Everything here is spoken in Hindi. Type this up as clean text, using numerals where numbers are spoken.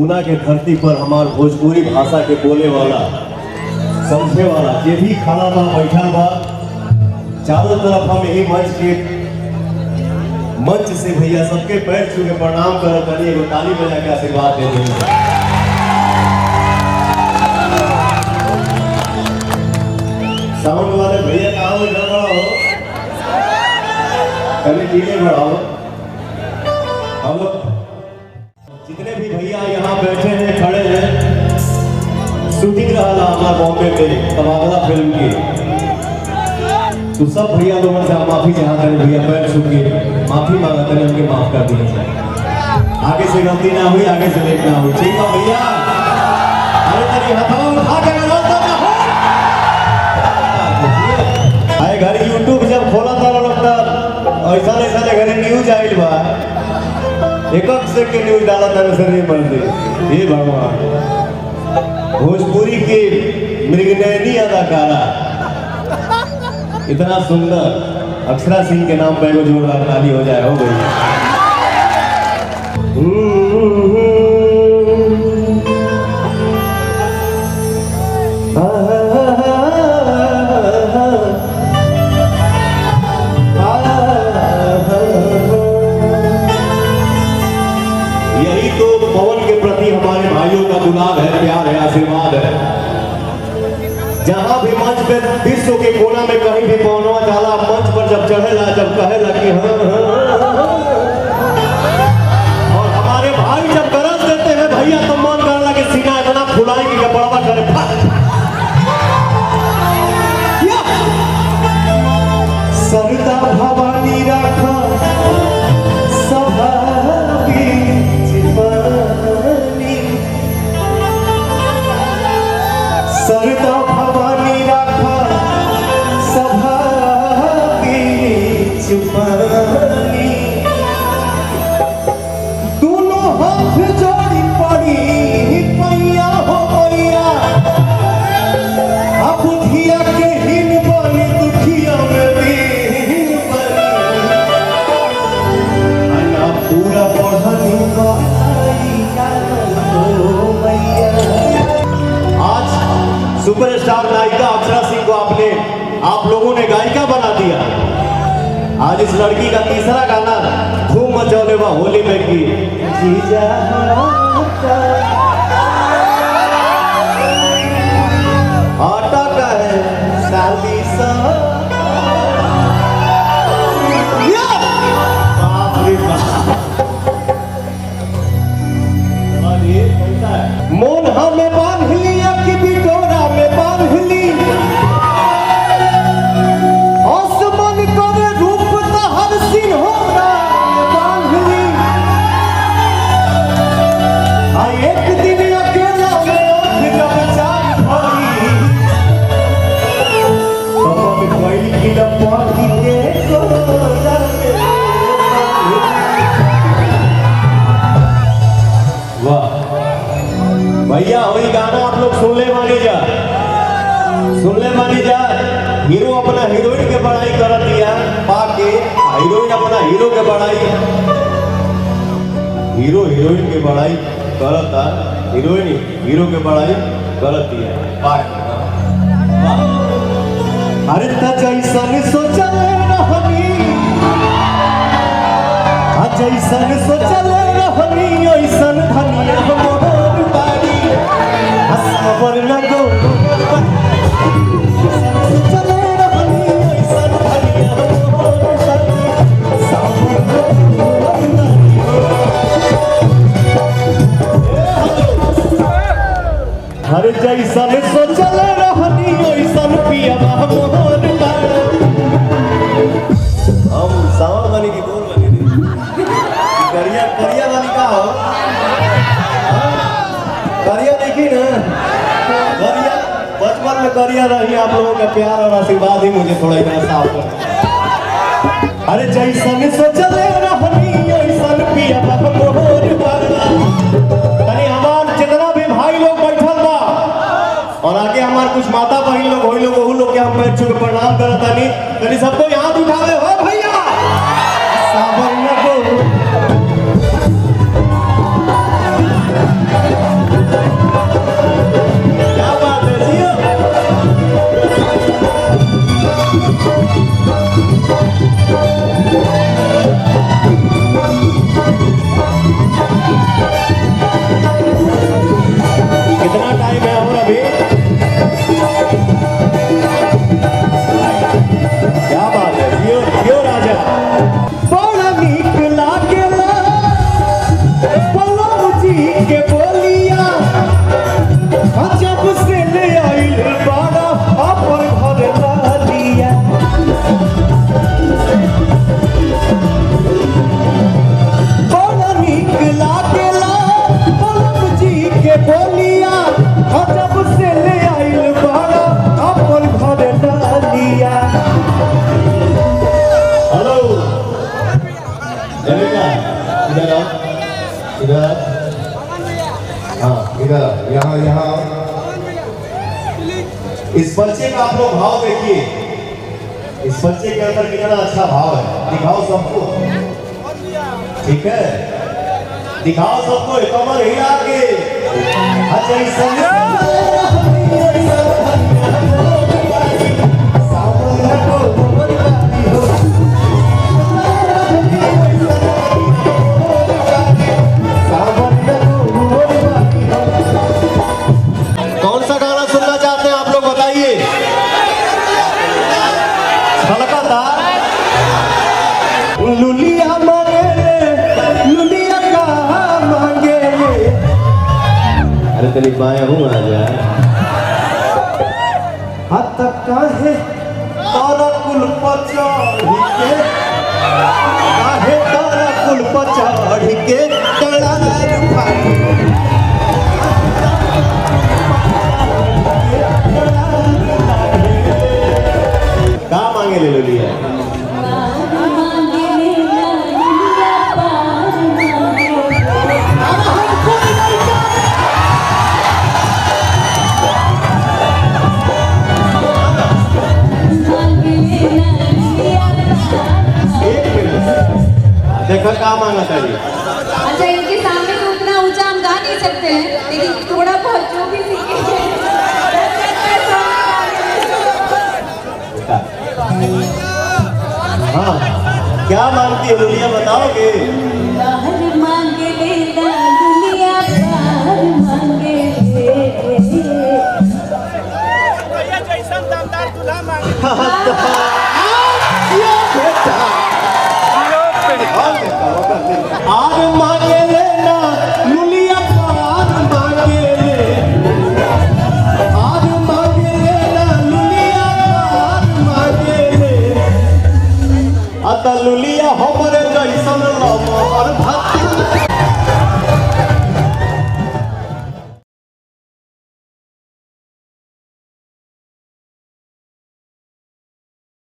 पूना के धरती पर हमार भोजपुरी भाषा के बोले वाला समझे वाला जे भी खाना बा बैठल बा चारों तरफ हम यही मंच से भैया सबके पैर छू के प्रणाम कर करी एगो ताली बजा के आशीर्वाद दे दी। साउंड वाले भैया कहाँ हो गड़बड़ा हो कभी टीले बढ़ाओ। हम जितने भी भैया यहाँ बैठे हैं खड़े हैं शूटिंग रहा हमारा बॉम्बे में तबादला फिल्म की तो सब भैया लोगों से माफी चाहते हैं भैया पैर छू के माफी मांगते हैं उनके माफ कर दिया जाए। आगे से गलती ना हुई आगे से लेट ना हुई ठीक है भैया। अरे तेरी हथवा उठा के आए घर यूट्यूब जब खोला था लगता ऐसा ऐसा घर न्यूज आइल बा एक से के न्यूज डाला था वैसे नहीं बनती। ये भगवान भोजपुरी की मृगनयनी अदाकारा इतना सुंदर अक्षरा सिंह के नाम पे जोरदार ताली हो जाए हो गई। यही तो पवन के प्रति हमारे भाइयों का दुलार है प्यार है आशीर्वाद है। जहां भी मंच पे विश्व के कोना में कहीं भी पवनवा जाला मंच पर जब चढ़ेला जब कहेला कि और हमारे भाई जब गरज देते हैं भैया तो मन करला कि सीना इतना फुलाए कि कपड़वा करे सरदा भवानी राखा सभा सरदा भवानी राखा सभा चुपानी दोनों हाथ जोड़ी पड़ी पैया हो पैया अब बुधिया के हिन बनी दुखिया में बीन बनी पूरा पढ़नी सुपरस्टार नायिका अक्षरा सिंह को आप लोगों ने गायिका बना दिया। आज इस लड़की का तीसरा गाना धूम मचौले बा होली में की आटा का है साली सा मोन हमें बांध लिया कि बिटोरा में बांध ली आसमान करे रूप तहर सिंहोरा में बांध ली एक दिन अकेला में आँख जब चाँद भरी तब कोई की लपाटी के कोरा वाह भैया वही गाना आप लोग सुन ले मानी जा हीरो अपना हीरोइन के बड़ाई कर दिया पाके हीरोइन अपना हीरो के बड़ाई हीरोइन के बड़ाई करता हीरोइन हीरो के बड़ाई कर दिया पाके। अरे जैसन सोचल रहनी जैसन सोचल रहनी ऐसन धनिया मोहर बारी असबर लगो चले रहनी ऐसन धनिया मोहर बारी हर जैसन सोचल रहनी ऐसन पिया मोहर बारी। हम सावन बनी की बोल बनी करिया करिया वाली का हो करिया देखी ना करिया बचपन में करिया रही आप लोगों का प्यार और आशीर्वाद ही मुझे थोड़ा इतना साफ कर। अरे जैसन सोचले रहनी ऐसन पिया मोहर बारा तनी हमार जितना भी भाई लोग बैठल बा और आगे हमार कुछ माता बहन लोग होई लोग वो लोग के हम पैर छू के प्रणाम करत तनी सबको हाथ उठावे हो भैया सावन लगो इस बच्चे का आप लोग भाव देखिए, इस बच्चे के अंदर कितना अच्छा भाव है, दिखाओ सबको। ठीक है, दिखाओ सबको, कमर हिला के। कौन सा गाना सुनना चाहते हैं आप लोग बताइए? छलकदार लुलिया मांगे ले, लुलिया का मांगे ले। अरे तेरी बाएं हूँ आ जाए हाथ काहे तारा कुल पचाड़ी के, काहे तारा कुल पचाड़ी के टड़ा का मांगे ले लुलिया। देखो क्या मांगा तारी। अच्छा, इनके सामने तो उतना ऊंचा हम गा नहीं सकते हैं, लेकिन थोड़ा बहुत जो भी सीखे हाँ, क्या मांगती है लुलिया बताओगे?